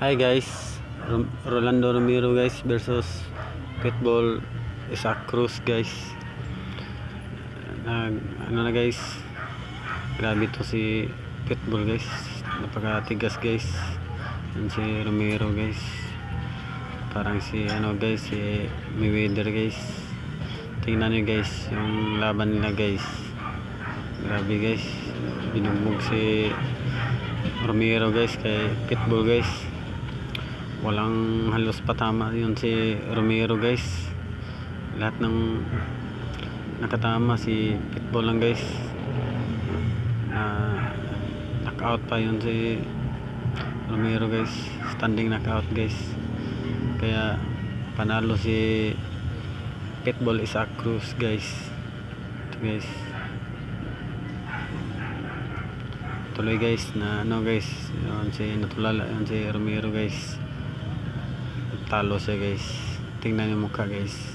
Hi guys, Rolando Romero guys versus Pitbull Isaac Cruz guys. Ano na guys, grabe to si Pitbull guys, napakatigas guys. Yan si Romero guys, parang si ano guys, si Mayweather guys. Tingnan nyo guys yung laban nila guys, grabe guys, binugbog si Romero guys kay Pitbull guys. Walang halos patama yun si Romero guys, lahat ng nakatama si Pitbull lang guys. Knockout pa yun si Romero guys, standing knockout guys, kaya panalo si Pitbull Isaac Cruz guys. Ito guys, tuloy guys na ano guys, yun si natulala yun si Romero guys, talo siya guys. Tingnan yung mukha guys.